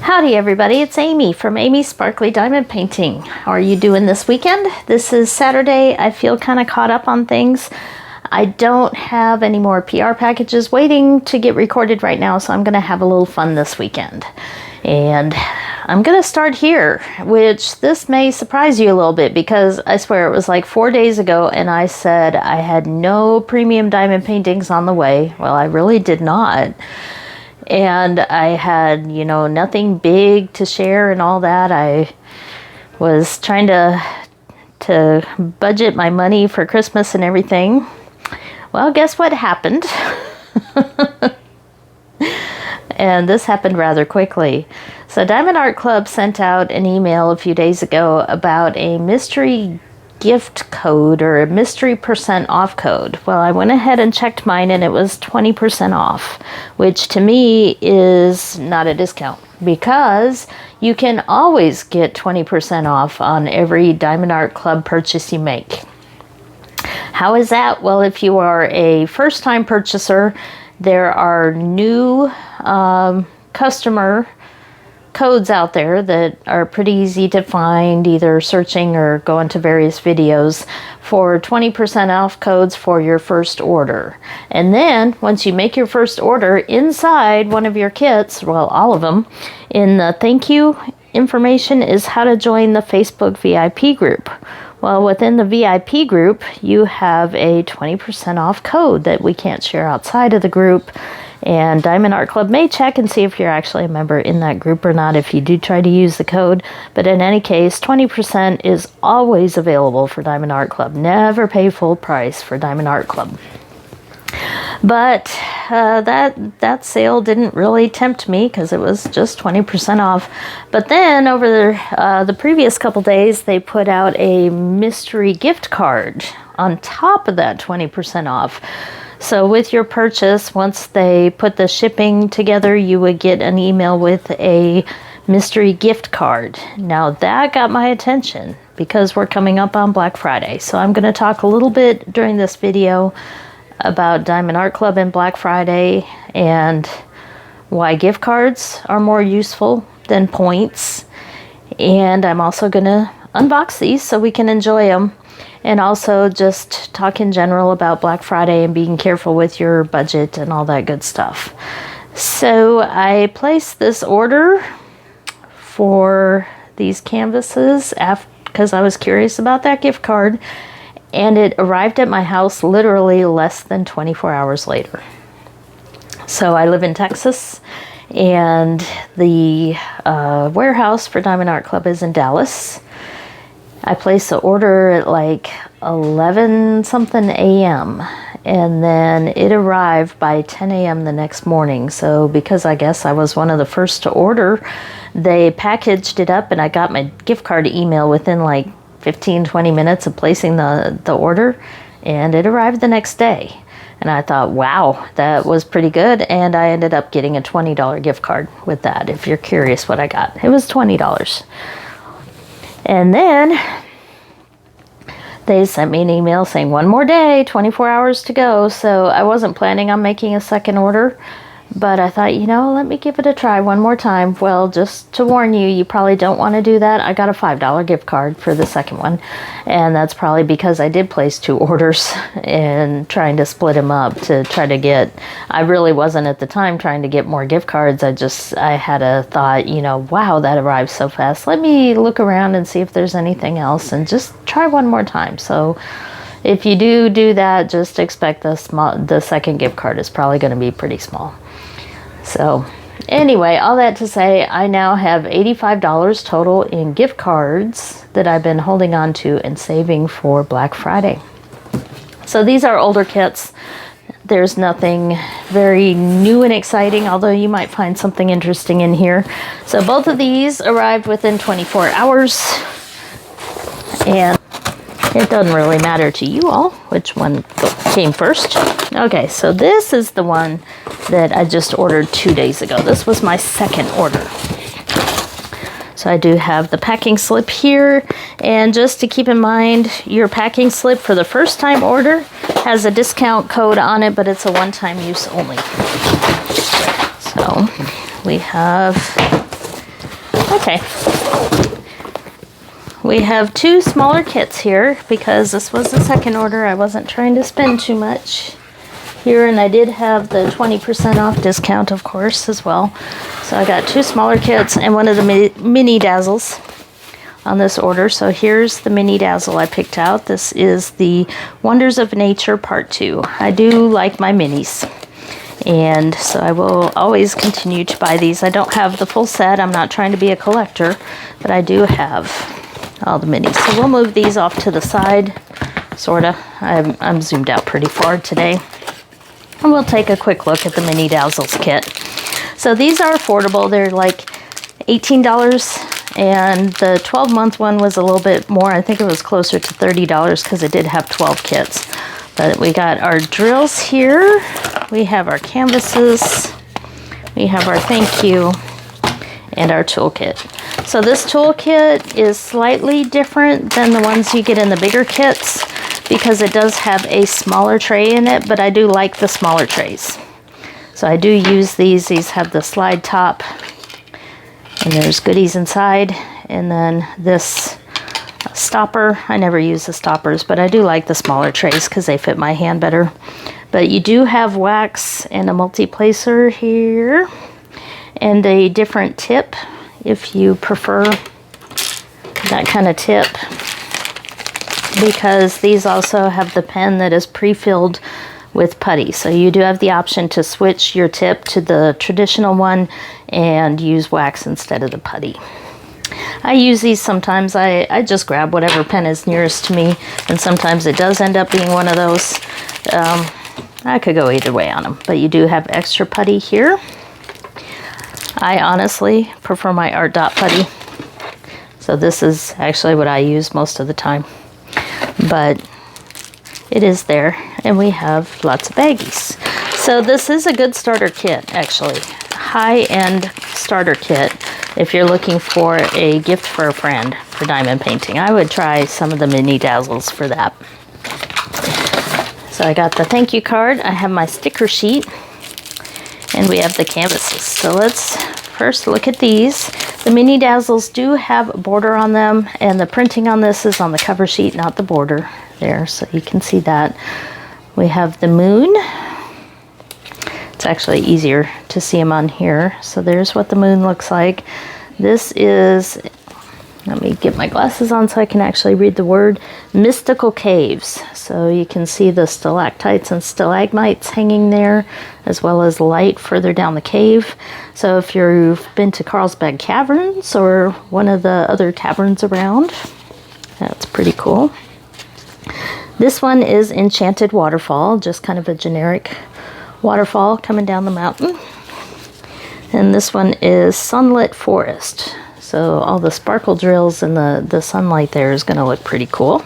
Howdy everybody, it's Amy from Amy's Sparkly Diamond Painting. How are you doing this weekend? This is Saturday. I feel kind of caught up on things. I don't have any more PR packages waiting to get recorded right now, so I'm going to have a little fun this weekend. And I'm going to start here, which this may surprise you a little bit because I swear it was like 4 days ago and I said I had no premium diamond paintings on the way. Well, I really did not. And I had, nothing big to share and all that. I was trying to budget my money for Christmas and everything. Well, guess what happened? And this happened rather quickly. So Diamond Art Club sent out an email a few days ago about a mystery gift code or a mystery % off code. Well, I went ahead and checked mine and it was 20% off, which to me is not a discount because you can always get 20% off on every Diamond Art Club purchase you make. How is that? Well, if you are a first-time purchaser, there are new customer codes out there that are pretty easy to find, either searching or going to various videos for 20% off codes for your first order. And then once you make your first order, inside one of your kits, well, all of them, in the thank you information is how to join the Facebook VIP group. Well, within the VIP group, you have a 20% off code that we can't share outside of the group. And Diamond Art Club may check and see if you're actually a member in that group or not if you do try to use the code. But in any case, 20% is always available for Diamond Art Club. Never pay full price for Diamond Art Club. But that sale didn't really tempt me because it was just 20% off. But then over the previous couple days, they put out a mystery gift card on top of that 20% off. So with your purchase, once they put the shipping together, you would get an email with a mystery gift card. Now that got my attention because we're coming up on Black Friday. So I'm going to talk a little bit during this video about Diamond Art Club and Black Friday and why gift cards are more useful than points. And I'm also going to unbox these so we can enjoy them. And also just talk in general about Black Friday and being careful with your budget and all that good stuff. So I placed this order for these canvases because I was curious about that gift card. And it arrived at my house literally less than 24 hours later. So I live in Texas and the warehouse for Diamond Art Club is in Dallas. I placed the order at like 11 something a.m. and then it arrived by 10 a.m. the next morning. So because I guess I was one of the first to order, they packaged it up and I got my gift card email within like 15-20 minutes of placing the order, and it arrived the next day. And I thought, wow, that was pretty good. And I ended up getting a $20 gift card with that. If you're curious what I got, it was $20. And then they sent me an email saying 1 more day, 24 hours to go. So I wasn't planning on making a second order, but I thought, let me give it a try one more time. Well, just to warn you, you probably don't want to do that. I got a $5 gift card for the second one. And that's probably because I did place 2 orders and trying to split them up to try to get, I really wasn't at the time trying to get more gift cards. I had a thought, wow, that arrived so fast. Let me look around and see if there's anything else and just try one more time. So if you do that, just expect the second gift card is probably going to be pretty small. So anyway, all that to say, I now have $85 total in gift cards that I've been holding on to and saving for Black Friday. So these are older kits. There's nothing very new and exciting, although you might find something interesting in here. So both of these arrived within 24 hours. And it doesn't really matter to you all which one came first. Okay, so this is the one that I just ordered 2 days ago. This was my second order. So I do have the packing slip here. And just to keep in mind, your packing slip for the first time order has a discount code on it, but it's a one-time use only. So we have Okay. We have 2 smaller kits here because this was the second order. I wasn't trying to spend too much here, and I did have the 20% off discount, of course, as well. So I got 2 smaller kits and one of the mini dazzles on this order. So here's the mini dazzle I picked out. This is the Wonders of Nature Part 2. I do like my minis, and so I will always continue to buy these. I don't have the full set. I'm not trying to be a collector, but I do have all the minis. So we'll move these off to the side, sorta. I'm zoomed out pretty far today. And we'll take a quick look at the mini dazzles kit. So these are affordable. They're like $18, and the 12-month one was a little bit more. I think it was closer to $30 because it did have 12 kits. But we got our drills here. We have our canvases. We have our thank you and our toolkit. So this toolkit is slightly different than the ones you get in the bigger kits because it does have a smaller tray in it, but I do like the smaller trays. So I do use these. These have the slide top, and there's goodies inside. And then this stopper, I never use the stoppers, but I do like the smaller trays because they fit my hand better. But you do have wax and a multi-placer here, and a different tip if you prefer that kind of tip, because these also have the pen that is pre-filled with putty. So you do have the option to switch your tip to the traditional one and use wax instead of the putty. I use these sometimes. I just grab whatever pen is nearest to me, and sometimes it does end up being one of those. I could go either way on them, but you do have extra putty here. I honestly prefer my Art Dot putty, so this is actually what I use most of the time, but it is there. And we have lots of baggies. So this is a good starter kit, actually. High-end starter kit if you're looking for a gift for a friend for diamond painting. I would try some of the mini dazzles for that. So I got the thank you card. I have my sticker sheet, and we have the canvases. So let's first look at these. The mini dazzles do have a border on them, and the printing on this is on the cover sheet, not the border there, so you can see that. We have the moon. It's actually easier to see them on here. So there's what the moon looks like. This is, let me get my glasses on so I can actually read the word, Mystical Caves. So you can see the stalactites and stalagmites hanging there, as well as light further down the cave. So if you've been to Carlsbad Caverns or one of the other caverns around, that's pretty cool. This one is Enchanted Waterfall, just kind of a generic waterfall coming down the mountain. And this one is Sunlit Forest. So all the sparkle drills and the sunlight there is going to look pretty cool.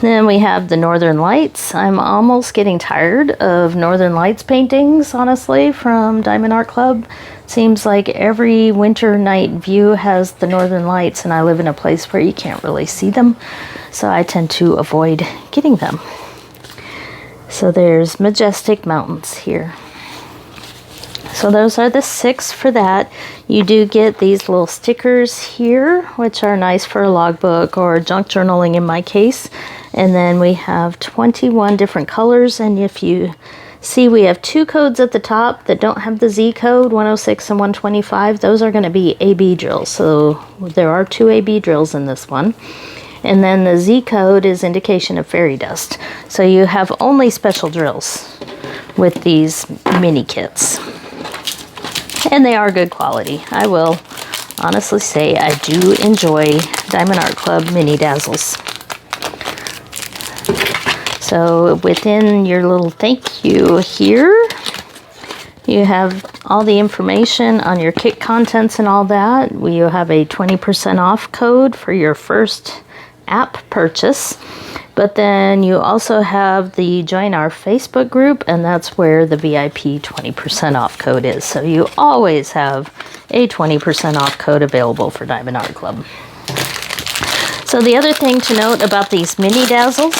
Then we have the Northern Lights. I'm almost getting tired of Northern Lights paintings, honestly, from Diamond Art Club. Seems like every winter night view has the Northern Lights, and I live in a place where you can't really see them, so I tend to avoid getting them. So there's Majestic Mountains here. So those are the 6 for that. You do get these little stickers here, which are nice for a logbook or junk journaling in my case. And then we have 21 different colors, and if you see, we have 2 codes at the top that don't have the Z code, 106 and 125. Those are going to be AB drills. So there are 2 AB drills in this one. And then the Z code is indication of fairy dust. So you have only special drills with these mini kits. And they are good quality. I will honestly say I do enjoy Diamond Art Club mini dazzles. So within your little thank you here, you have all the information on your kit contents and all that. You have a 20% off code for your first app purchase, but then you also have the join our Facebook group, and that's where the VIP 20% off code is. So you always have a 20% off code available for Diamond Art Club. So the other thing to note about these mini dazzles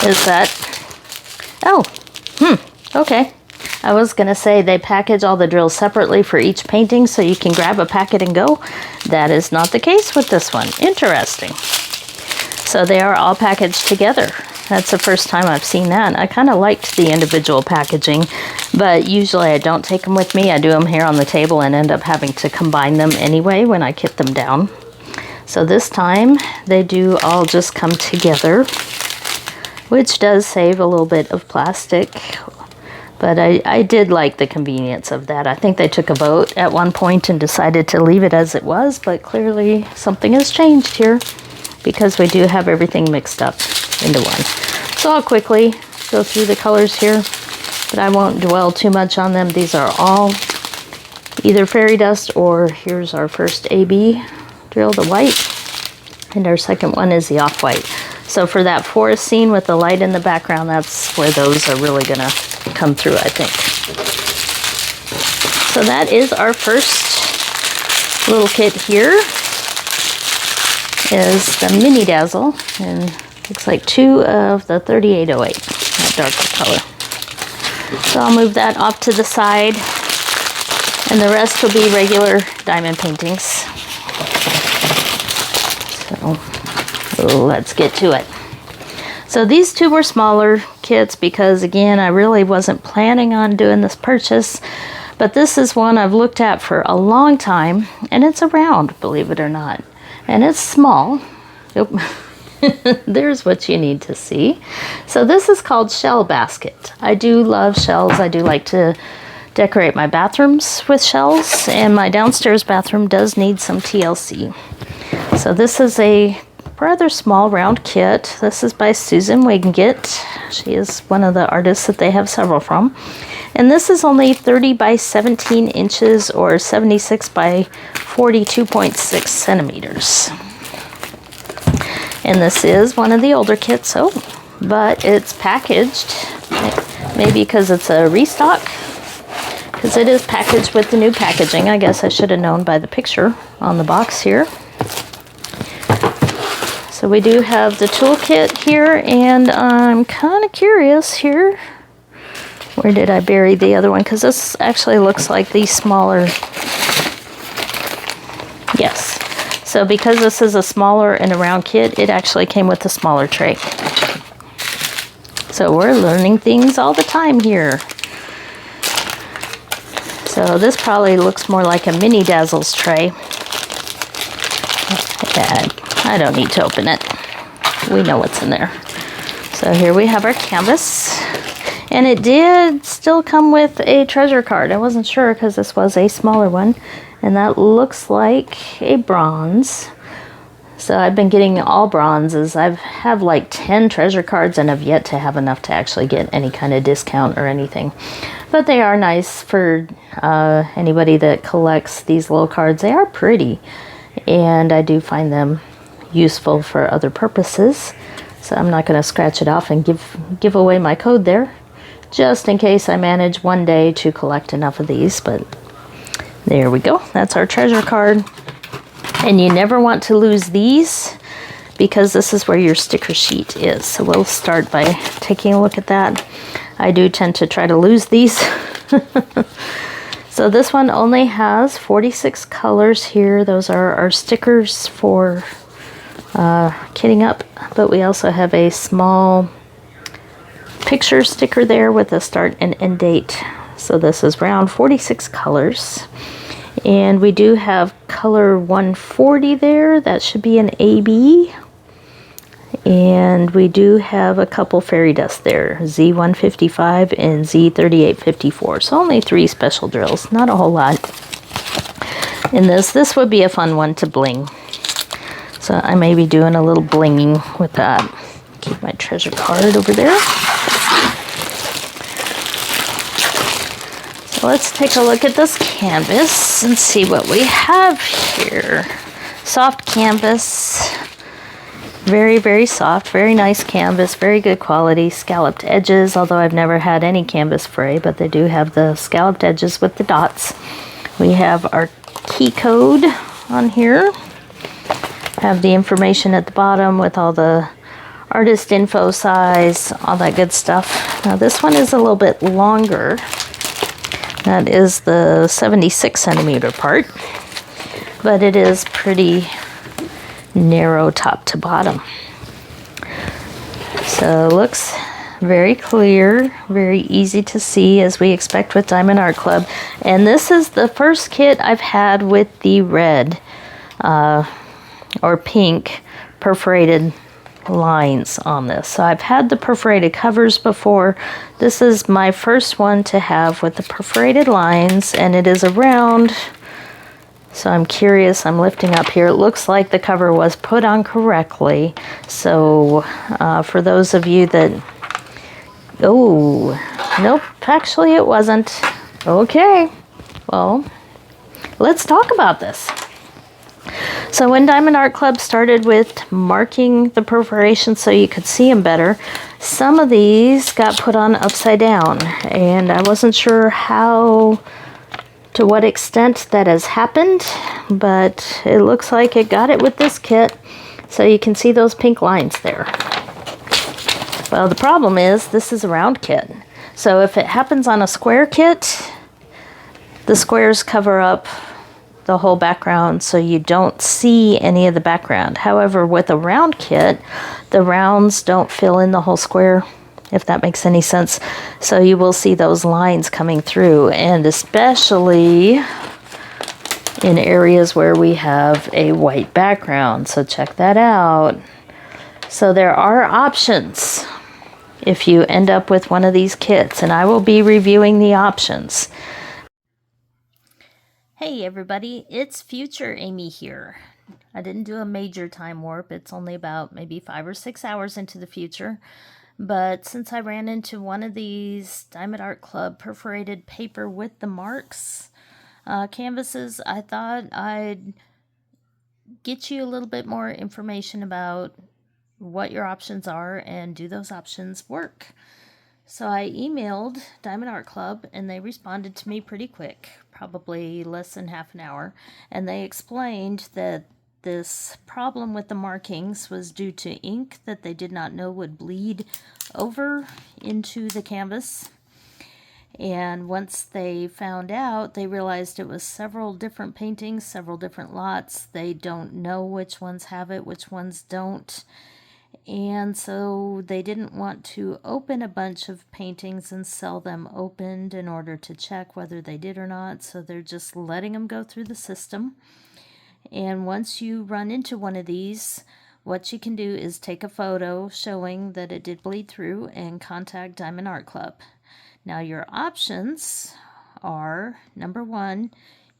is that, okay, I was going to say they package all the drills separately for each painting so you can grab a packet and go. That is not the case with this one. Interesting. So they are all packaged together. That's the first time I've seen that. I kind of liked the individual packaging, but usually I don't take them with me. I do them here on the table and end up having to combine them anyway when I kit them down. So this time they do all just come together, which does save a little bit of plastic. But I did like the convenience of that. I think they took a vote at one point and decided to leave it as it was, but clearly something has changed here because we do have everything mixed up into one. So I'll quickly go through the colors here, but I won't dwell too much on them. These are all either fairy dust or here's our first AB drill, the white, and our second one is the off-white. So for that forest scene with the light in the background, that's where those are really gonna come through, I think. So that is our first little kit here, is the Mini Dazzle, and looks like 2 of the 3808, that darker color. So I'll move that off to the side, and the rest will be regular diamond paintings. So let's get to it. So these two were smaller kits because, again, I really wasn't planning on doing this purchase, but this is one I've looked at for a long time, and it's a round, believe it or not, and it's small. Oop. There's what you need to see. So this is called Shell Basket. I do love shells. I do like to decorate my bathrooms with shells, and my downstairs bathroom does need some TLC. So this is a rather small round kit. This is by Susan Wingate. She is one of the artists that they have several from. And this is only 30 by 17 inches or 76 by 42.6 centimeters. And this is one of the older kits, but it's packaged, maybe because it's a restock, because it is packaged with the new packaging. I guess I should have known by the picture on the box here. So we do have the toolkit here, and I'm kind of curious here. Where did I bury the other one? Because this actually looks like the smaller. Yes. So because this is a smaller and a round kit, it actually came with a smaller tray. So we're learning things all the time here. So this probably looks more like a Mini Dazzles tray. I don't need to open it. We know what's in there. So here we have our canvas. And it did still come with a treasure card. I wasn't sure because this was a smaller one. And that looks like a bronze. So I've been getting all bronzes. I have like 10 treasure cards and have yet to have enough to actually get any kind of discount or anything. But they are nice for anybody that collects these little cards. They are pretty. And I do find them useful for other purposes. So I'm not going to scratch it off and give away my code there, just in case I manage one day to collect enough of these. But there we go. That's our treasure card. And you never want to lose these because this is where your sticker sheet is. So we'll start by taking a look at that. I do tend to try to lose these. So this one only has 46 colors here. Those are our stickers for kitting up, but we also have a small picture sticker there with a start and end date. So this is round 46 colors. And we do have color 140 there. That should be an AB. And we do have a couple fairy dust there, Z155 and Z3854. So only 3 special drills, not a whole lot. And this would be a fun one to bling. So I may be doing a little blinging with that. Keep my treasure card over there. So let's take a look at this canvas and see what we have here. Soft canvas. Very, very soft, very nice canvas, very good quality, scalloped edges, although I've never had any canvas fray, but they do have the scalloped edges with the dots. We have our key code on here. Have the information at the bottom with all the artist info, size, all that good stuff. Now this one is a little bit longer, That is the 76 centimeter part, but it is pretty narrow top to bottom. So it looks very clear, very easy to see, as we expect with Diamond Art Club. And this is the first kit I've had with the red or pink perforated lines on this. So I've had the perforated covers before. This is my first one to have with the perforated lines, and it is a round. So I'm curious, I'm lifting up here. It looks like the cover was put on correctly. So for those of you that, oh, nope, actually it wasn't. Okay, well, let's talk about this. So when Diamond Art Club started with marking the perforations so you could see them better, some of these got put on upside down, and I wasn't sure to what extent that has happened, but it looks like it got it with this kit, so you can see those pink lines there. Well, the problem is this is a round kit, so if it happens on a square kit, the squares cover up the whole background so you don't see any of the background. However, with a round kit, the rounds don't fill in the whole square, if that makes any sense. So you will see those lines coming through, and especially in areas where we have a white background. So check that out. So there are options if you end up with one of these kits, and I will be reviewing the options. Hey everybody, it's Future Amy here. I didn't do a major time warp. It's only about maybe 5 or 6 hours into the future. But since I ran into one of these Diamond Art Club perforated paper with the marks canvases, I thought I'd get you a little bit more information about what your options are and do those options work. So I emailed Diamond Art Club, and they responded to me pretty quick, probably less than half an hour, and they explained that this problem with the markings was due to ink that they did not know would bleed over into the canvas. And once they found out, they realized it was several different paintings, several different lots. They don't know which ones have it, which ones don't. And so they didn't want to open a bunch of paintings and sell them opened in order to check whether they did or not. So they're just letting them go through the system. And once you run into one of these, what you can do is take a photo showing that it did bleed through and contact Diamond Art Club. Now your options are, number one,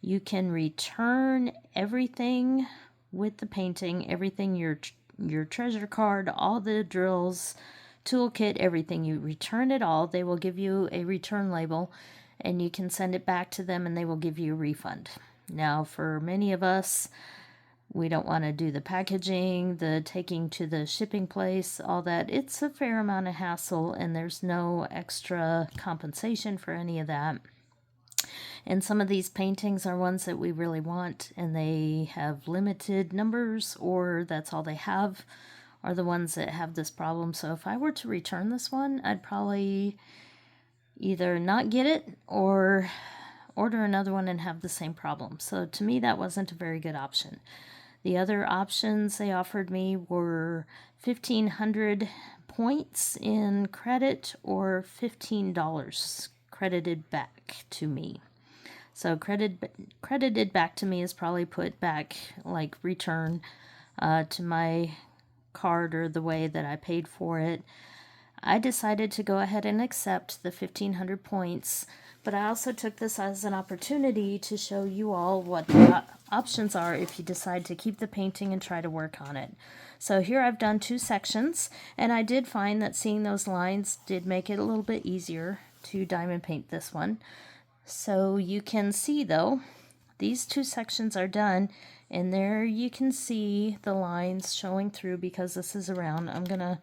you can return everything with the painting, everything your treasure card, all the drills, toolkit, everything. You return it all. They will give you a return label, and you can send it back to them, and they will give you a refund. Now, for many of us, we don't want to do the packaging, the taking to the shipping place, all that. It's a fair amount of hassle, and there's no extra compensation for any of that. And some of these paintings are ones that we really want, and they have limited numbers, or that's all they have, are the ones that have this problem. So if I were to return this one, I'd probably either not get it or order another one and have the same problem. So to me, that wasn't a very good option. The other options they offered me were 1,500 points in credit or $15 credited back to me. So credited back to me is probably put back, like return to my card or the way that I paid for it. I decided to go ahead and accept the 1,500 points, but I also took this as an opportunity to show you all what the options are if you decide to keep the painting and try to work on it. So here I've done 2 sections, and I did find that seeing those lines did make it a little bit easier to diamond paint this one. So you can see, though, these 2 sections are done, and there you can see the lines showing through because this is around. I'm going to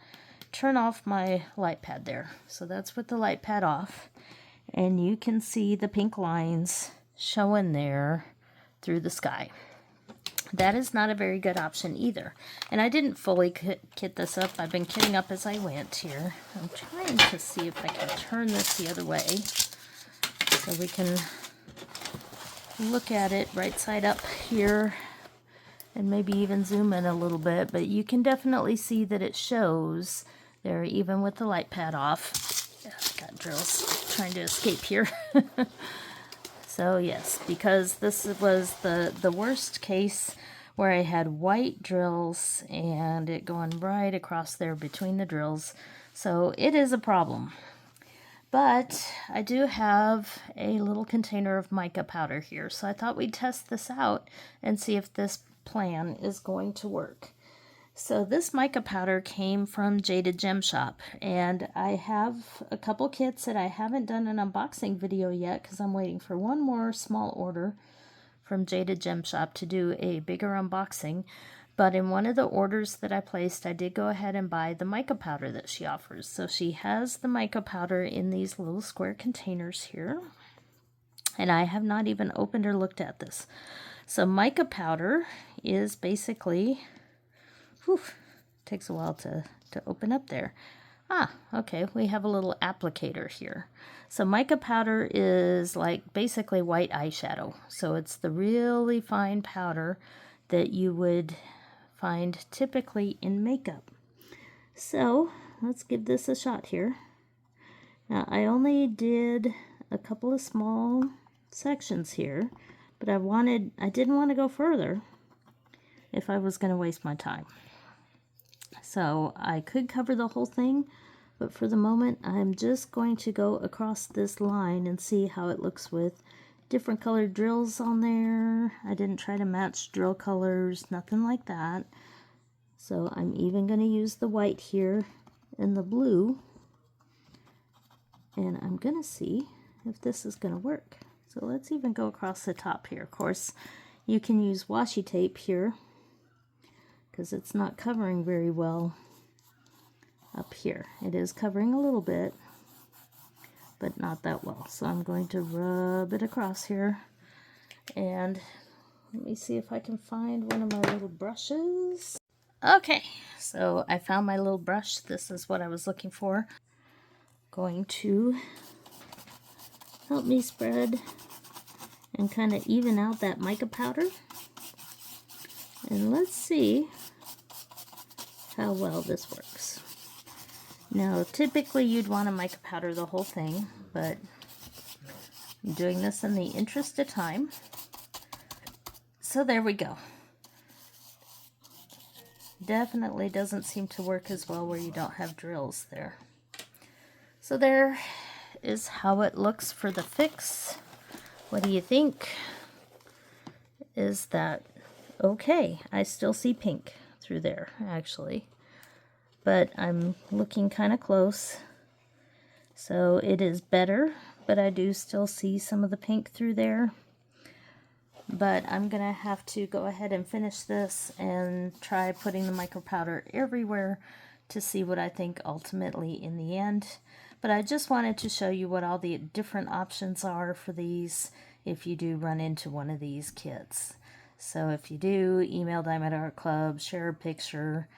turn off my light pad there. So that's with the light pad off, and you can see the pink lines showing there through the sky. That is not a very good option either. And I didn't fully kit this up. I've been kitting up as I went here. I'm trying to see if I can turn this the other way. So we can look at it right side up here and maybe even zoom in a little bit, but you can definitely see that it shows there even with the light pad off. Yeah, I got drills trying to escape here. So yes, because this was the worst case where I had white drills and it going right across there between the drills. So it is a problem. But I do have a little container of mica powder here, so I thought we'd test this out and see if this plan is going to work. So this mica powder came from Jaded Gem Shop, and I have a couple kits that I haven't done an unboxing video yet because I'm waiting for one more small order from Jaded Gem Shop to do a bigger unboxing. But in one of the orders that I placed, I did go ahead and buy the mica powder that she offers. So she has the mica powder in these little square containers here, and I have not even opened or looked at this. So mica powder is basically, whew, takes a while to open up there. Okay, we have a little applicator here. So mica powder is like basically white eyeshadow. So it's the really fine powder that you would find typically in makeup. So let's give this a shot here. Now I only did a couple of small sections here, but I didn't want to go further if I was going to waste my time. So I could cover the whole thing, but for the moment I'm just going to go across this line and see how it looks with different colored drills on there. I didn't try to match drill colors, nothing like that. So I'm even going to use the white here and the blue, and I'm going to see if this is going to work. So let's even go across the top here. Of course, you can use washi tape here because it's not covering very well up here. It is covering a little bit, but not that well. So I'm going to rub it across here, and let me see if I can find one of my little brushes. Okay, so I found my little brush. This is what I was looking for. Going to help me spread and kind of even out that mica powder. And let's see how well this works. Now, typically you'd want to mica powder the whole thing, but I'm doing this in the interest of time. So there we go. Definitely doesn't seem to work as well where you don't have drills there. So there is how it looks for the fix. What do you think? Is that okay? I still see pink through there, actually. But I'm looking kind of close. So it is better, but I do still see some of the pink through there. But I'm going to have to go ahead and finish this and try putting the mica powder everywhere to see what I think ultimately in the end. But I just wanted to show you what all the different options are for these if you do run into one of these kits. So if you do, email Diamond Art Club, share a picture,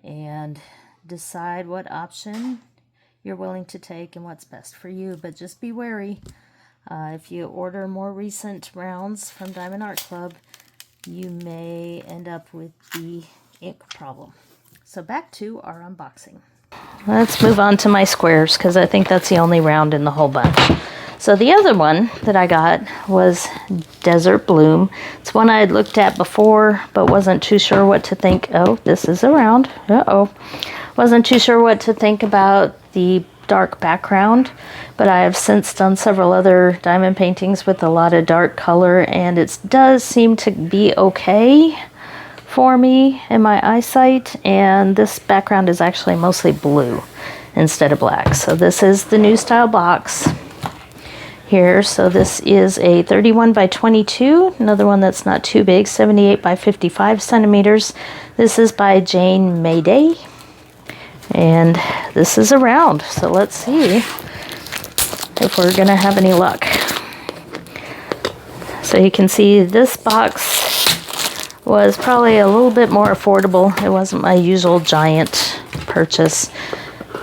and decide what option you're willing to take and what's best for you. But just be wary. If you order more recent rounds from Diamond Art Club, you may end up with the ink problem. So back to our unboxing. Let's move on to my squares because I think that's the only round in the whole bunch. So the other one that I got was Desert Bloom. It's one I had looked at before but wasn't too sure what to think. Oh, this is a round. Wasn't too sure what to think about the dark background, but I have since done several other diamond paintings with a lot of dark color, and it does seem to be okay for me in my eyesight. And this background is actually mostly blue instead of black. So this is the new style box here. So this is a 31 by 22, another one that's not too big, 78 by 55 centimeters. This is by Jane Mayday, and this is a round. So let's see if we're gonna have any luck. So you can see this box was probably a little bit more affordable. It wasn't my usual giant purchase.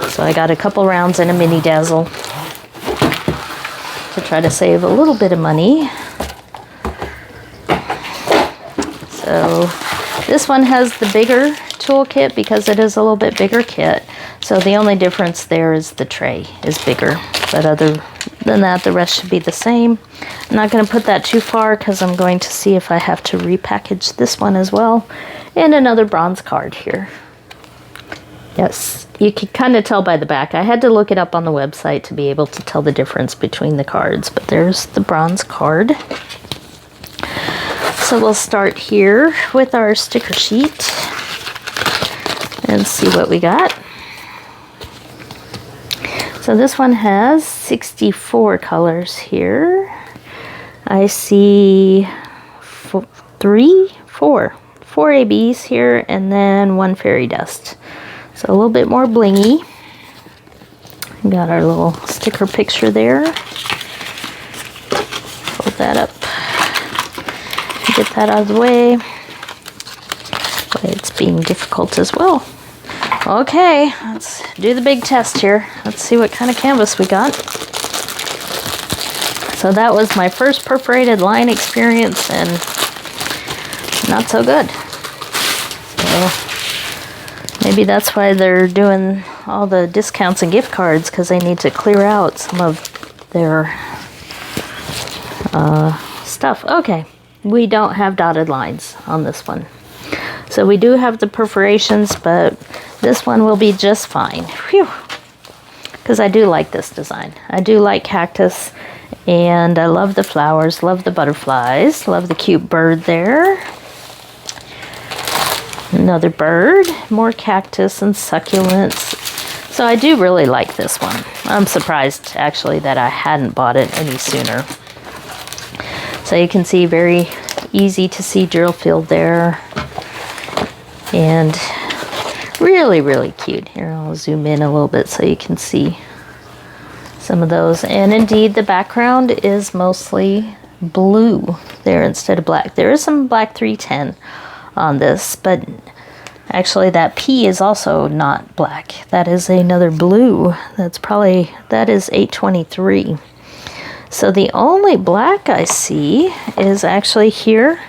So I got a couple rounds and a mini dazzle to try to save a little bit of money. So this one has the bigger toolkit because it is a little bit bigger kit. So the only difference there is the tray is bigger. But other than that, the rest should be the same. I'm not going to put that too far because I'm going to see if I have to repackage this one as well. And another bronze card here. Yes, you can kind of tell by the back. I had to look it up on the website to be able to tell the difference between the cards. But there's the bronze card. So we'll start here with our sticker sheet and see what we got. So this one has 64 colors here. I see four ABs here, and then one fairy dust. So a little bit more blingy. Got our little sticker picture there. Hold that up. Get that out of the way. It's being difficult as well. Okay, let's do the big test here. Let's see what kind of canvas we got. So that was my first perforated line experience, and not so good. So maybe that's why they're doing all the discounts and gift cards, because they need to clear out some of their stuff. Okay, we don't have dotted lines on this one. So we do have the perforations, but this one will be just fine. Phew. Because I do like this design. I do like cactus, and I love the flowers, love the butterflies, love the cute bird there. Another bird, more cactus and succulents. So I do really like this one. I'm surprised actually that I hadn't bought it any sooner. So you can see very easy to see drill field there. And really, really cute. Here, I'll zoom in a little bit so you can see some of those. And indeed, the background is mostly blue there instead of black. There is some black 310 on this, but actually that P is also not black. That is another blue. That is 823. So the only black I see is actually here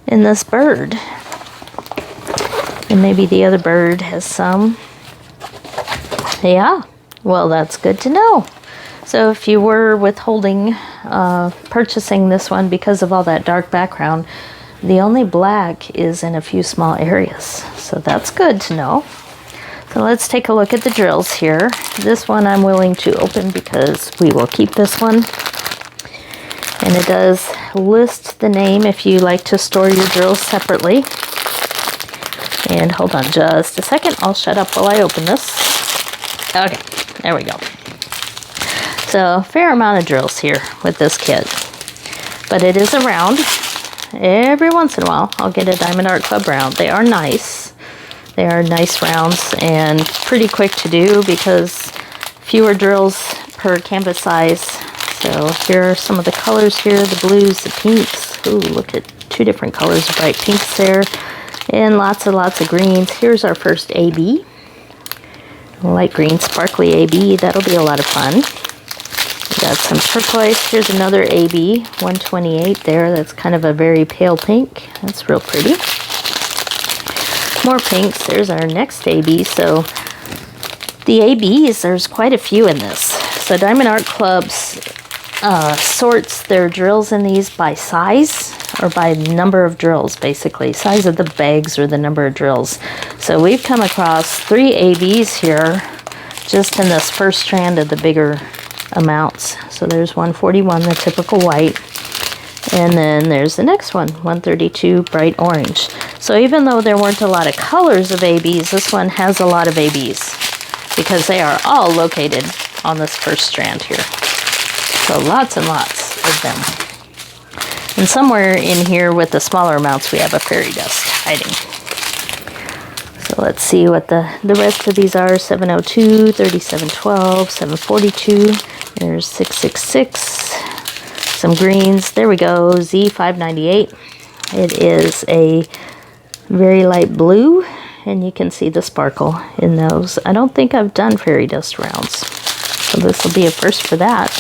in this bird. And maybe the other bird has some. Yeah, well, that's good to know. So if you were withholding purchasing this one because of all that dark background, the only black is in a few small areas. So that's good to know. So let's take a look at the drills here. This one I'm willing to open because we will keep this one. And it does list the name if you like to store your drills separately. And hold on just a second. I'll shut up while I open this. Okay, there we go. So a fair amount of drills here with this kit. But it is a round. Every once in a while, I'll get a Diamond Art Club round. They are nice. They are nice rounds and pretty quick to do because fewer drills per canvas size. So here are some of the colors here, the blues, the pinks. Ooh, look at two different colors of bright pinks there. And lots and lots of greens. Here's our first AB. Light green sparkly AB. That'll be a lot of fun. We got some turquoise. Here's another AB, 128 there. That's kind of a very pale pink. That's real pretty. More pinks. There's our next AB. So the ABs, there's quite a few in this. So Diamond Art Clubs sorts their drills in these by size, or by number of drills, basically. Size of the bags or the number of drills. So we've come across 3 ABs here just in this first strand of the bigger amounts. So there's 141, the typical white. And then there's the next one, 132 bright orange. So even though there weren't a lot of colors of ABs, this one has a lot of ABs because they are all located on this first strand here. So lots and lots of them. And somewhere in here with the smaller amounts, we have a fairy dust hiding. So let's see what the rest of these are. 702, 3712, 742. There's 666. Some greens. There we go. Z598. It is a very light blue, and you can see the sparkle in those. I don't think I've done fairy dust rounds, so this will be a first for that.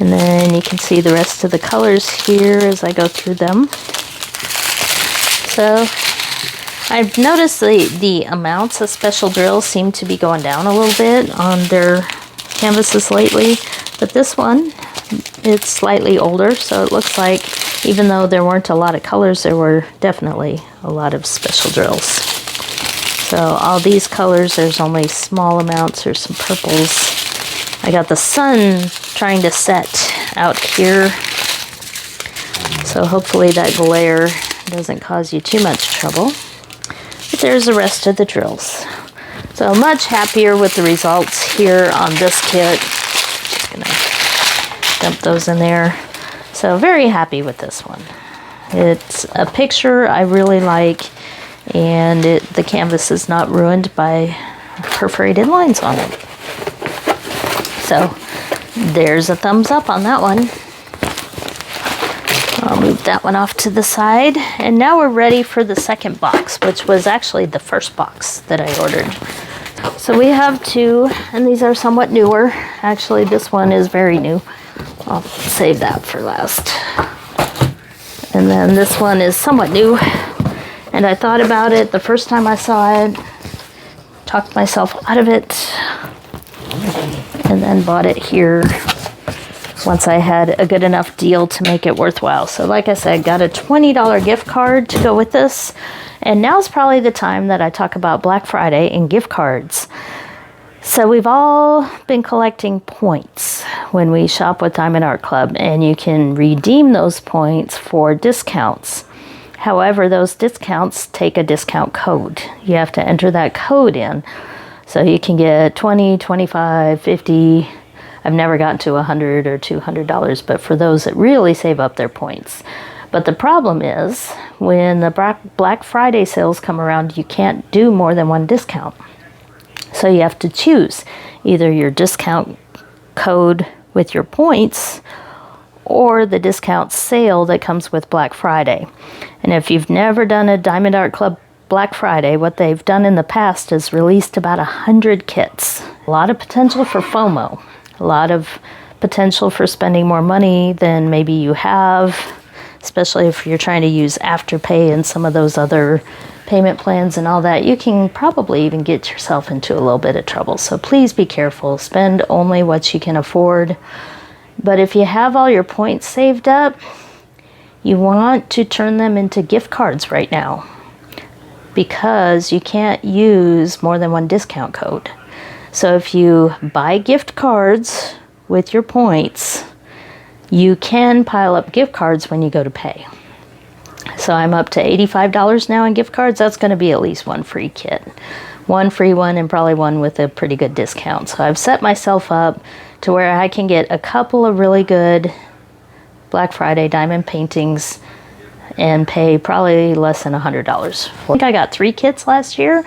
And then you can see the rest of the colors here as I go through them. So I've noticed the amounts of special drills seem to be going down a little bit on their canvases lately. But this one, it's slightly older, so it looks like even though there weren't a lot of colors, there were definitely a lot of special drills. So all these colors, there's only small amounts. There's some purples. I got the sun trying to set out here, so hopefully that glare doesn't cause you too much trouble. But there's the rest of the drills. So much happier with the results here on this kit. Just gonna dump those in there. So very happy with this one. It's a picture I really like, and the canvas is not ruined by perforated lines on it. So there's a thumbs up on that one. I'll move that one off to the side. And now we're ready for the second box, which was actually the first box that I ordered. So we have two, and these are somewhat newer. Actually, this one is very new. I'll save that for last. And then this one is somewhat new. And I thought about it the first time I saw it, talked myself out of it, and then bought it here once I had a good enough deal to make it worthwhile. So like I said, got a $20 gift card to go with this. And now's probably the time that I talk about Black Friday and gift cards. So we've all been collecting points when we shop with Diamond Art Club, and you can redeem those points for discounts. However, those discounts take a discount code. You have to enter that code in. So you can get 20, 25, 50. I've never gotten to $100 or $200, but for those that really save up their points. But the problem is when the Black Friday sales come around, you can't do more than one discount. So you have to choose either your discount code with your points or the discount sale that comes with Black Friday. And if you've never done a Diamond Art Club Black Friday, what they've done in the past is released about 100 kits. A lot of potential for FOMO. A lot of potential for spending more money than maybe you have, especially if you're trying to use Afterpay and some of those other payment plans and all that. You can probably even get yourself into a little bit of trouble. So please be careful. Spend only what you can afford. But if you have all your points saved up, you want to turn them into gift cards right now, because you can't use more than one discount code. So if you buy gift cards with your points, you can pile up gift cards when you go to pay. So I'm up to $85 now in gift cards. That's going to be at least one free kit. One free one and probably one with a pretty good discount. So I've set myself up to where I can get a couple of really good Black Friday diamond paintings and pay probably less than $100. I think I got 3 kits last year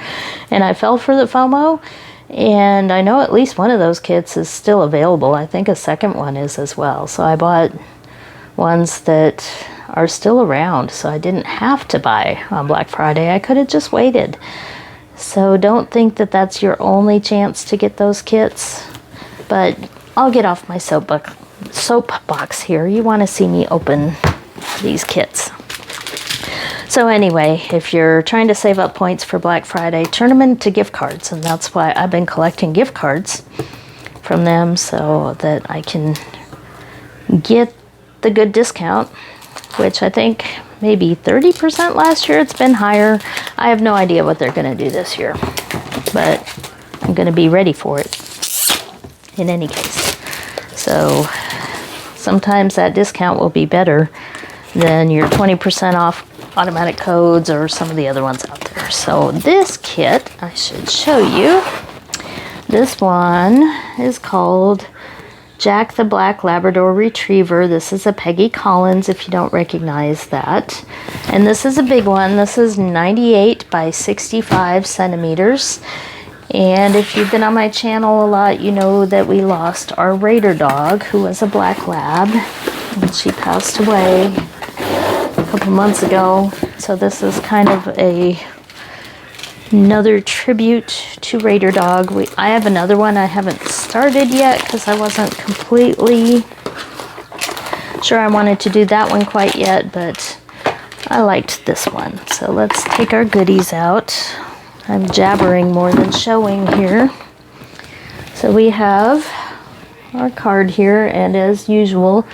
and I fell for the FOMO. And I know at least one of those kits is still available. I think a second one is as well. So I bought ones that are still around, so I didn't have to buy on Black Friday. I could have just waited. So don't think that that's your only chance to get those kits. But I'll get off my soapbox here. You want to see me open these kits. So anyway, if you're trying to save up points for Black Friday, turn them into gift cards. And that's why I've been collecting gift cards from them so that I can get the good discount, which I think maybe 30% last year. It's been higher. I have no idea what they're going to do this year, but I'm going to be ready for it in any case. So sometimes that discount will be better than your 20% off automatic codes or some of the other ones out there. So this kit, I should show you. This one is called Jack the Black Labrador Retriever. This is a Peggy Collins, if you don't recognize that. And this is a big one. This is 98 by 65 centimeters. And if you've been on my channel a lot, you know that we lost our Raider dog, who was a black lab. And she passed away a couple months ago. So this is kind of another tribute to Raider dog. I have another one I haven't started yet because I wasn't completely not sure I wanted to do that one quite yet, but I liked this one. So let's take our goodies out. I'm jabbering more than showing here. So we have our card here, and as usual,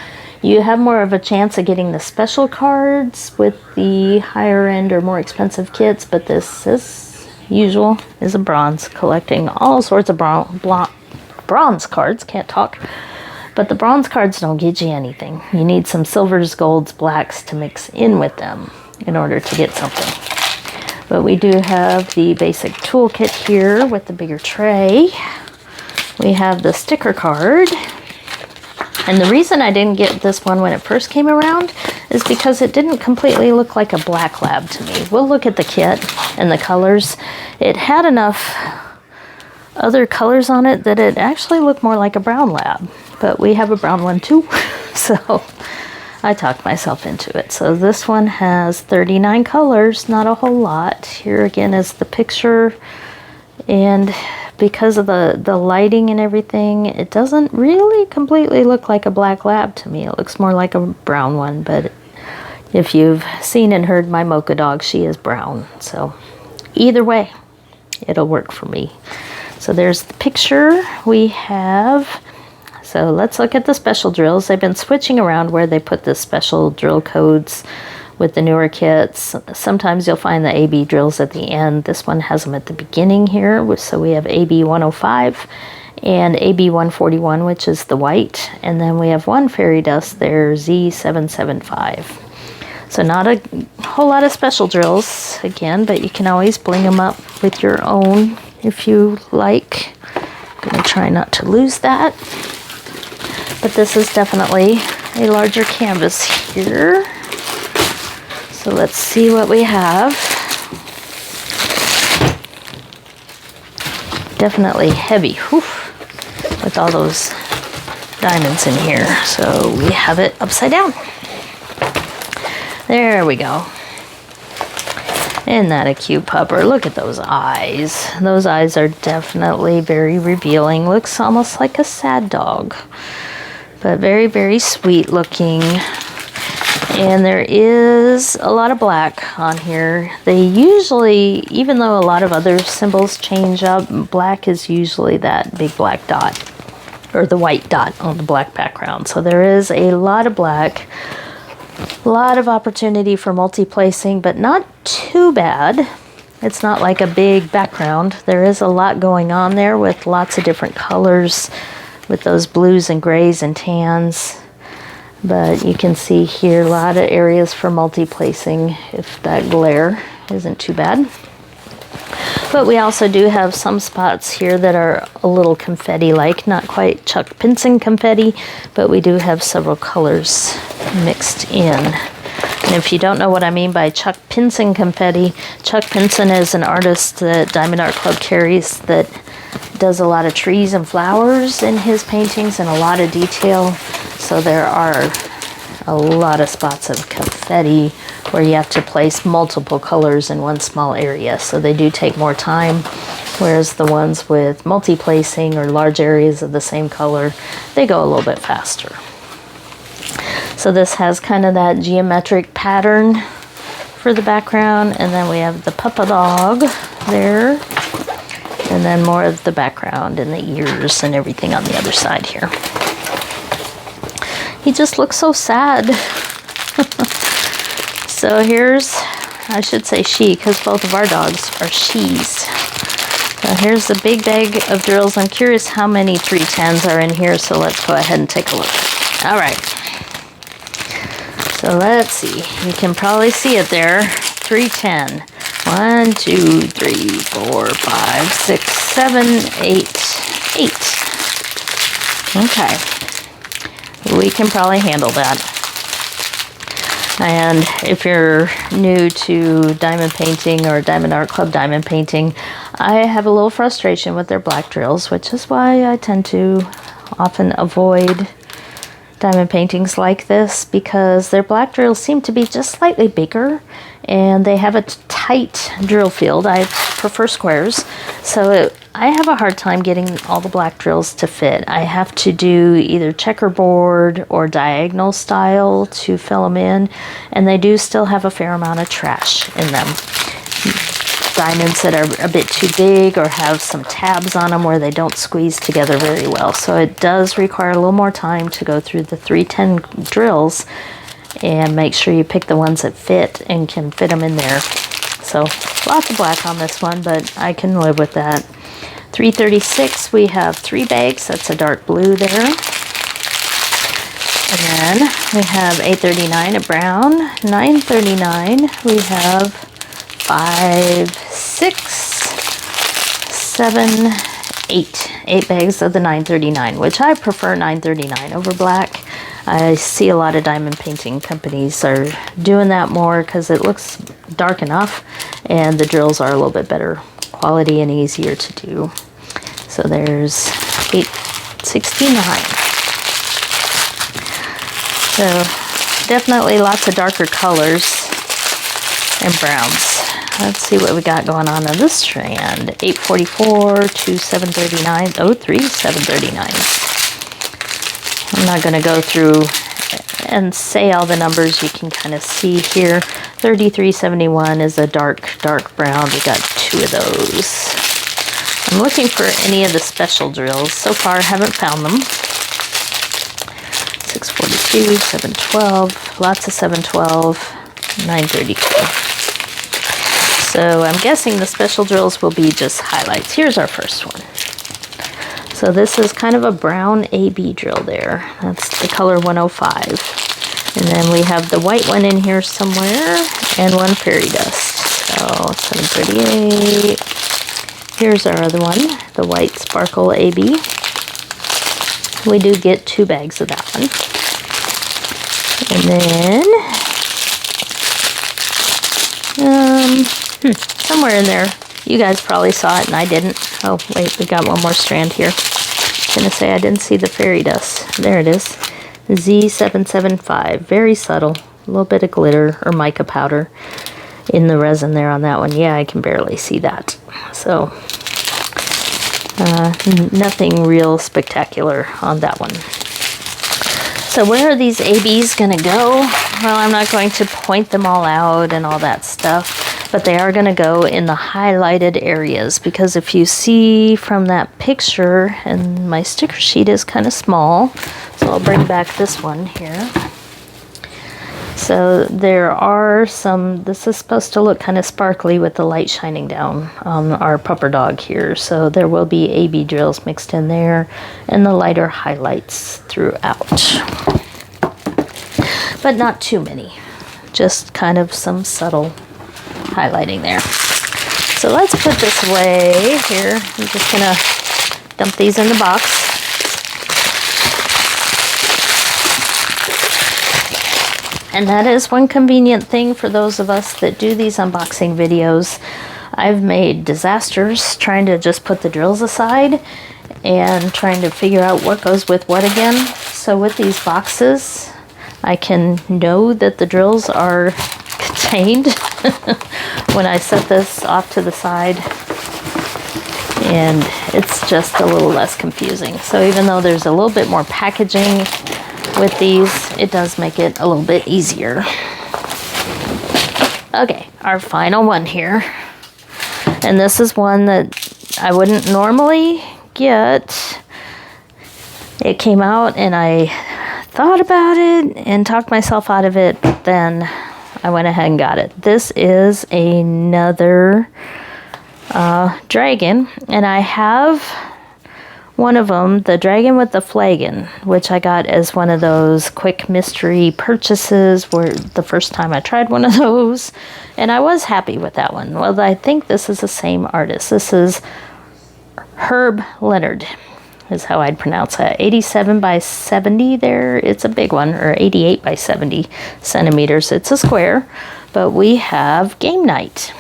you have more of a chance of getting the special cards with the higher end or more expensive kits, but this, as usual, is a bronze, collecting all sorts of bronze cards. Can't talk. But the bronze cards don't get you anything. You need some silvers, golds, blacks to mix in with them in order to get something. But we do have the basic toolkit here with the bigger tray. We have the sticker card. And the reason I didn't get this one when it first came around is because it didn't completely look like a black lab to me. We'll look at the kit and the colors. It had enough other colors on it that it actually looked more like a brown lab. But we have a brown one too, so I talked myself into it. So this one has 39 colors, not a whole lot. Here again is the picture, and because of the lighting and everything, it doesn't really completely look like a black lab to me. It looks more like a brown one, but if you've seen and heard my Mocha dog, she is brown. So either way, it'll work for me. So there's the picture we have. So let's look at the special drills. They've been switching around where they put the special drill codes with the newer kits. Sometimes you'll find the AB drills at the end. This one has them at the beginning here. So we have AB 105 and AB 141, which is the white. And then we have one fairy dust there, Z775. So not a whole lot of special drills again, but you can always bling them up with your own if you like. I'm gonna try not to lose that. But this is definitely a larger canvas here. So let's see what we have. Definitely heavy, whew, with all those diamonds in here. So we have it upside down. There we go. Isn't that a cute pupper? Look at those eyes. Those eyes are definitely very revealing. Looks almost like a sad dog, but very, very sweet looking. And there is a lot of black on here. They usually, even though a lot of other symbols change up, black is usually that big black dot, or the white dot on the black background. So there is a lot of black, a lot of opportunity for multi-placing, but not too bad. It's not like a big background. There is a lot going on there with lots of different colors, with those blues and grays and tans. But you can see here a lot of areas for multi-placing if that glare isn't too bad. But we also do have some spots here that are a little confetti-like, not quite Chuck Pinson confetti, but we do have several colors mixed in. And if you don't know what I mean by Chuck Pinson confetti, Chuck Pinson is an artist that Diamond Art Club carries that does a lot of trees and flowers in his paintings and a lot of detail. So there are a lot of spots of confetti where you have to place multiple colors in one small area. So they do take more time, whereas the ones with multi-placing or large areas of the same color, they go a little bit faster. So this has kind of that geometric pattern for the background, and then we have the Papa Dog there, and then more of the background and the ears and everything on the other side here. He just looks so sad. So here's, I should say she, because both of our dogs are she's. So here's the big bag of drills. I'm curious how many 310s are in here, so let's go ahead and take a look. All right. So let's see. You can probably see it there. 310. 1, 2, 3, 4, 5, 6, 7, 8. 8. Okay. We can probably handle that. And if you're new to diamond painting or Diamond Art Club diamond painting, I have a little frustration with their black drills, which is why I tend to often avoid diamond paintings like this, because their black drills seem to be just slightly bigger and they have a tight drill field. I prefer squares, so I have a hard time getting all the black drills to fit. I have to do either checkerboard or diagonal style to fill them in, and they do still have a fair amount of trash in them. Diamonds that are a bit too big or have some tabs on them where they don't squeeze together very well. So it does require a little more time to go through the 310 drills and make sure you pick the ones that fit and can fit them in there. So lots of black on this one, but I can live with that. 336, we have 3 bags. That's a dark blue there. And then we have 839, a brown. 939, we have 5, 6, 7, 8. 8 bags of the 939, which I prefer 939 over black. I see a lot of diamond painting companies are doing that more because it looks dark enough and the drills are a little bit better quality and easier to do. So there's 869. So definitely lots of darker colors and browns. Let's see what we got going on this strand. 844 to 739. Oh, 739. I'm not going to go through and say all the numbers. You can kind of see here. 3371 is a dark brown. We got 2 of those. I'm looking for any of the special drills. So far, I haven't found them. 642, 712, lots of 712, 932. So I'm guessing the special drills will be just highlights. Here's our first one. So this is kind of a brown AB drill there. That's the color 105. And then we have the white one in here somewhere and one fairy dust. So 738. Here's our other one, the white sparkle AB. We do get 2 bags of that one. And then, somewhere in there, you guys probably saw it and I didn't. Oh, wait, we got one more strand here. I was going to say I didn't see the fairy dust. There it is. Z775. Very subtle. A little bit of glitter or mica powder in the resin there on that one. Yeah, I can barely see that. So, nothing real spectacular on that one. So where are these ABs going to go? Well, I'm not going to point them all out and all that stuff, but they are going to go in the highlighted areas, because if you see from that picture, and my sticker sheet is kind of small, so I'll bring back this one here. So there are some, this is supposed to look kind of sparkly with the light shining down on our pupper dog here. So there will be AB drills mixed in there and the lighter highlights throughout. But not too many, just kind of some subtle highlighting there. So let's put this away here. I'm just gonna dump these in the box. And that is one convenient thing for those of us that do these unboxing videos. I've made disasters trying to just put the drills aside and trying to figure out what goes with what again. So with these boxes, I can know that the drills are contained when I set this off to the side. And it's just a little less confusing. So even though there's a little bit more packaging with these, it does make it a little bit easier. Okay, our final one here. And this is one that I wouldn't normally get. It came out and I thought about it and talked myself out of it, but then I went ahead and got it. This is another dragon, and I have one of them, the dragon with the flagon, which I got as one of those quick mystery purchases where the first time I tried one of those, and I was happy with that one. Well, I think this is the same artist. This is Herb Leonard is how I'd pronounce it. 87 by 70 there. It's a big one, or 88 by 70 centimeters. It's a square, but we have game night.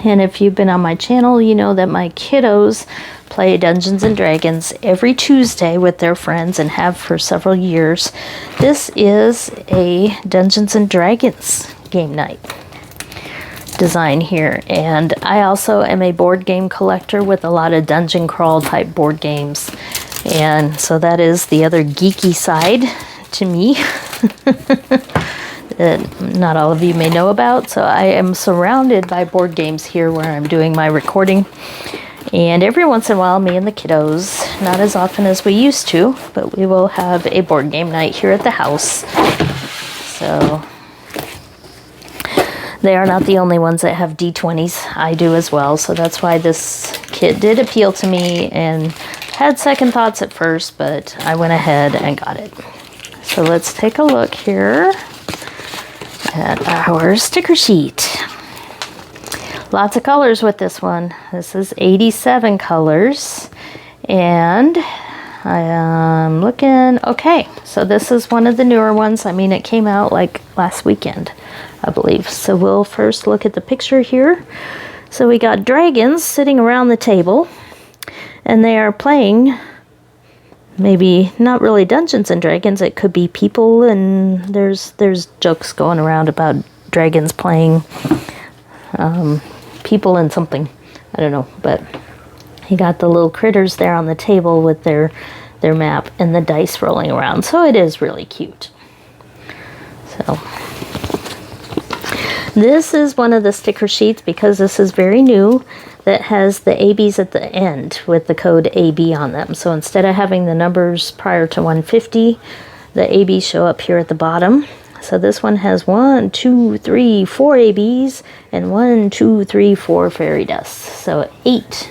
And if you've been on my channel, you know that my kiddos play Dungeons and Dragons every Tuesday with their friends and have for several years. This is a Dungeons and Dragons game night. design here. And I also am a board game collector with a lot of dungeon crawl type board games. And so that is the other geeky side to me that not all of you may know about. So I am surrounded by board games here where I'm doing my recording. And every once in a while, me and the kiddos, not as often as we used to, but we will have a board game night here at the house. So they are not the only ones that have D20s. I do as well. So that's why this kit did appeal to me, and had second thoughts at first, but I went ahead and got it. So let's take a look here at our sticker sheet. Lots of colors with this one. This is 87 colors. And I am looking, okay, so this is one of the newer ones. I mean, it came out like last weekend, I believe. So we'll first look at the picture here. So we got dragons sitting around the table, and they are playing, maybe not really Dungeons and Dragons, it could be people, and there's jokes going around about dragons playing people and something. I don't know, but you got the little critters there on the table with their map and the dice rolling around. So it is really cute. So this is one of the sticker sheets, because this is very new, that has the ABs at the end with the code AB on them. So instead of having the numbers prior to 150, the ABs show up here at the bottom. So this one has 1, 2, 3, 4 ABs and 1, 2, 3, 4 fairy dusts. So 8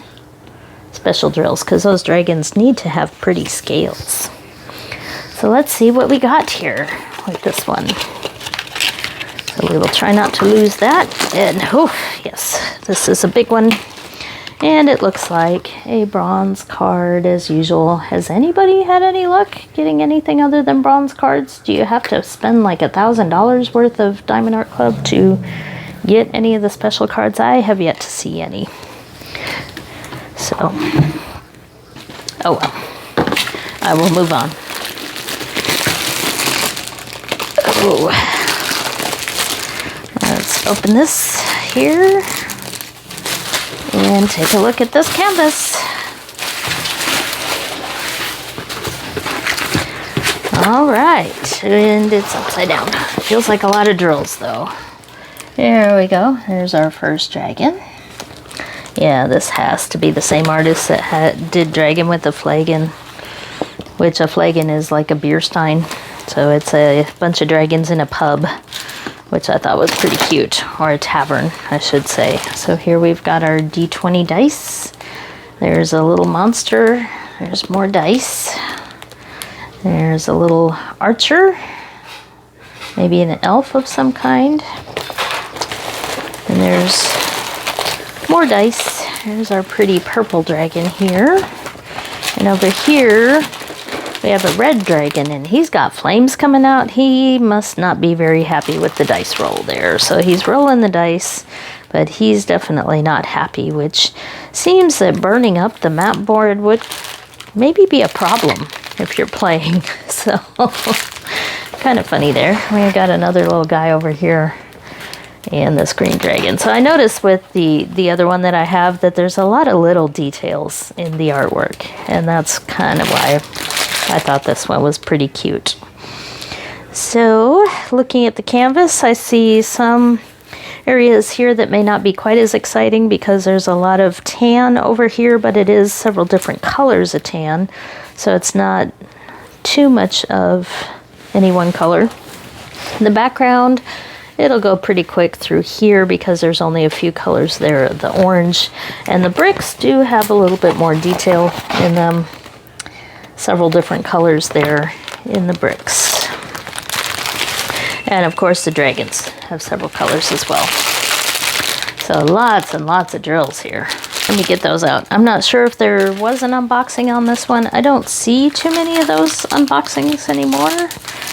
special drills, because those dragons need to have pretty scales. So let's see what we got here with this one. So we will try not to lose that. And oh yes, this is a big one. And it looks like a bronze card as usual. Has anybody had any luck getting anything other than bronze cards? Do you have to spend like $1,000 worth of Diamond Art Club to get any of the special cards? I have yet to see any. So, oh well, I will move on. Oh, let's open this here and take a look at this canvas. All right, and it's upside down. Feels like a lot of drills though. There we go. There's our first dragon. Yeah, this has to be the same artist that did Dragon with a Flagon, which a flagon is like a beer stein. So it's a bunch of dragons in a pub, which I thought was pretty cute, or a tavern, I should say. So here we've got our D20 dice. There's a little monster. There's more dice. There's a little archer, maybe an elf of some kind. And there's more dice. There's our pretty purple dragon here. And over here, we have a red dragon, and he's got flames coming out. He must not be very happy with the dice roll there. So he's rolling the dice, but he's definitely not happy, which seems that burning up the map board would maybe be a problem if you're playing. So kind of funny there. We got another little guy over here and this green dragon. So I noticed with the other one that I have that there's a lot of little details in the artwork, and that's kind of why I thought this one was pretty cute. So looking at the canvas, I see some areas here that may not be quite as exciting because there's a lot of tan over here, but it is several different colors of tan, so it's not too much of any one color. In the background, it'll go pretty quick through here because there's only a few colors there. The orange and the bricks do have a little bit more detail in them. Several different colors there in the bricks. And of course the dragons have several colors as well. So lots and lots of drills here. Let me get those out. I'm not sure if there was an unboxing on this one. I don't see too many of those unboxings anymore.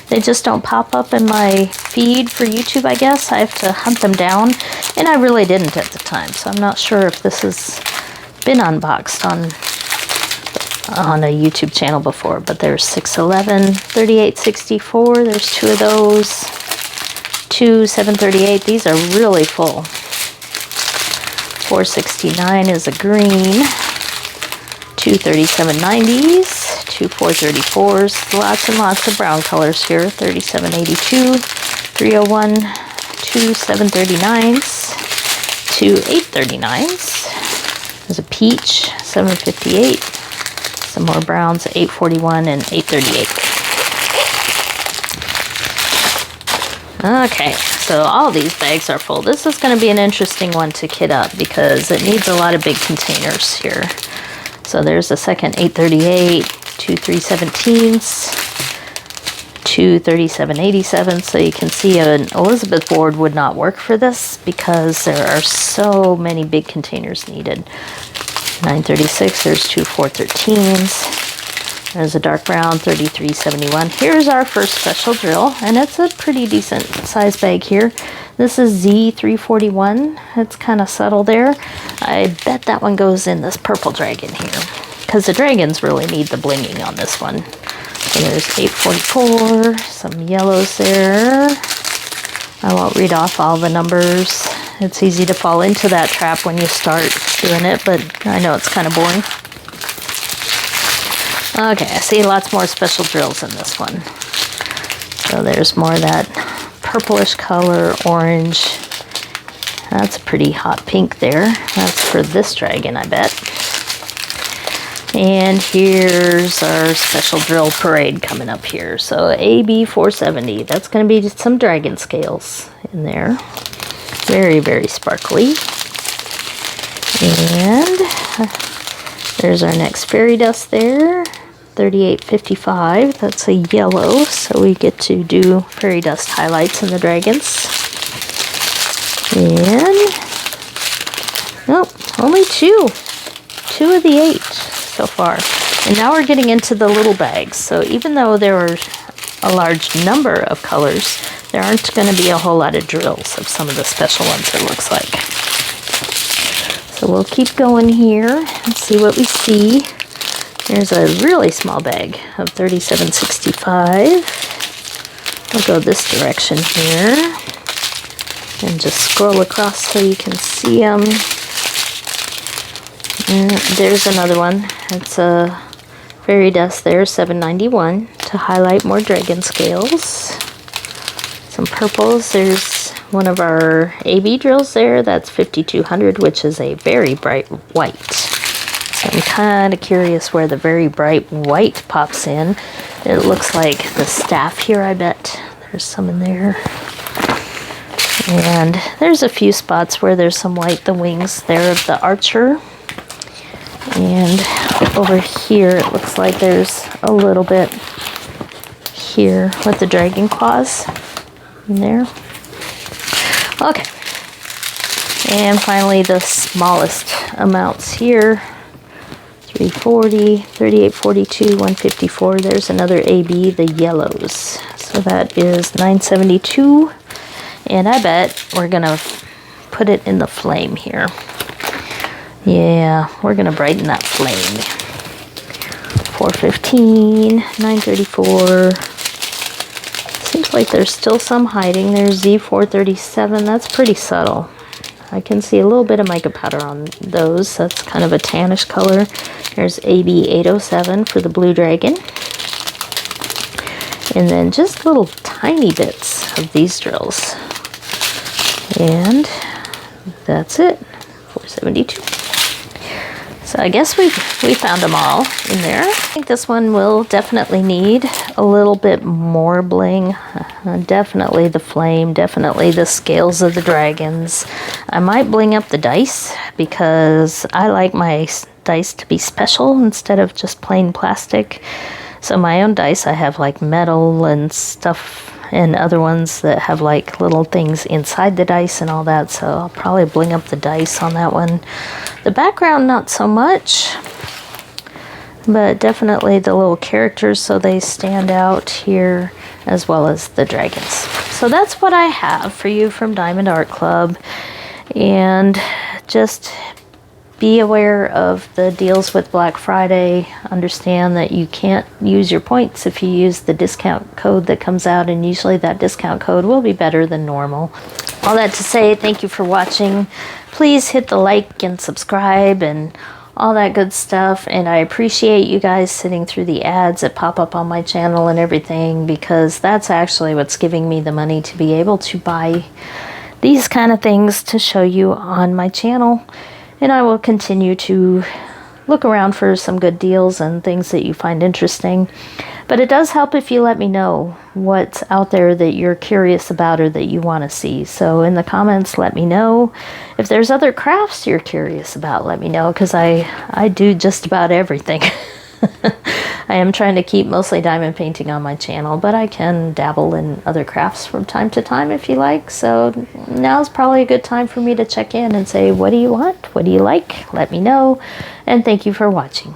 They just don't pop up in my feed for YouTube, I guess. I have to hunt them down, and I really didn't at the time. So I'm not sure if this has been unboxed on a YouTube channel before, but there's 611, 3864, there's two of those, two 738. These are really full. 469 is a green. 2 3790s, 2 434s, lots and lots of brown colors here. 3782, 301, 2 739s, 2 839s. There's a peach, 758. Some more browns, 841 and 838. Okay, so all these bags are full. This is going to be an interesting one to kit up because it needs a lot of big containers here. So there's a second 838, 2 317s, 2 3787. So you can see an Elizabeth board would not work for this because there are so many big containers needed. 936, there's 2 413s. There's a dark brown 3371. Here's our first special drill, and it's a pretty decent size bag here. This is Z341. It's kind of subtle there. I bet that one goes in this purple dragon here because the dragons really need the blinging on this one. So there's 844, some yellows there. I won't read off all the numbers. It's easy to fall into that trap when you start doing it, but I know it's kind of boring. Okay, I see lots more special drills in this one. So there's more of that purplish color, orange. That's a pretty hot pink there. That's for this dragon, I bet. And here's our special drill parade coming up here. So AB 470, that's going to be just some dragon scales in there. Very, very sparkly. And there's our next fairy dust there. 3855, that's a yellow, so we get to do fairy dust highlights in the dragons. And nope, only two of the 8 so far. And now we're getting into the little bags. So even though there are a large number of colors, there aren't going to be a whole lot of drills of some of the special ones, it looks like. So we'll keep going here and see what we see. There's a really small bag of 3765. I'll go this direction here and just scroll across so you can see them. And there's another one. It's a fairy dust there, 791, to highlight more dragon scales. Some purples. There's one of our AB drills there. That's 5200, which is a very bright white. I'm kind of curious where the very bright white pops in. It looks like the staff here, I bet. There's some in there. And there's a few spots where there's some white, the wings there of the archer. And over here, it looks like there's a little bit here with the dragon claws in there. Okay. And finally, the smallest amounts here. 340, 3842, 154. There's another AB, the yellows. So that is 972. And I bet we're going to put it in the flame here. Yeah, we're going to brighten that flame. 415, 934. Seems like there's still some hiding. There's Z437. That's pretty subtle. I can see a little bit of mica powder on those. That's kind of a tannish color. There's AB807 for the blue dragon. And then just little tiny bits of these drills. And that's it. 472. So I guess we found them all in there. I think this one will definitely need a little bit more bling. Definitely the flame, definitely the scales of the dragons. I might bling up the dice because I like my dice to be special instead of just plain plastic. So my own dice, I have like metal and stuff, and other ones that have like little things inside the dice and all that. So I'll probably bling up the dice on that one. The background, not so much, but definitely the little characters so they stand out here, as well as the dragons. So that's what I have for you from Diamond Art Club. And just be aware of the deals with Black Friday. Understand that you can't use your points if you use the discount code that comes out, and usually that discount code will be better than normal. all that to say, thank you for watching. Please hit the like and subscribe and all that good stuff. And I appreciate you guys sitting through the ads that pop up on my channel and everything, because that's actually what's giving me the money to be able to buy these kind of things to show you on my channel. And I will continue to look around for some good deals and things that you find interesting. But it does help if you let me know what's out there that you're curious about or that you want to see. So in the comments, let me know. If there's other crafts you're curious about, let me know, because I do just about everything. I am trying to keep mostly diamond painting on my channel, but I can dabble in other crafts from time to time if you like. So now's probably a good time for me to check in and say, what do you want? What do you like? Let me know. And thank you for watching.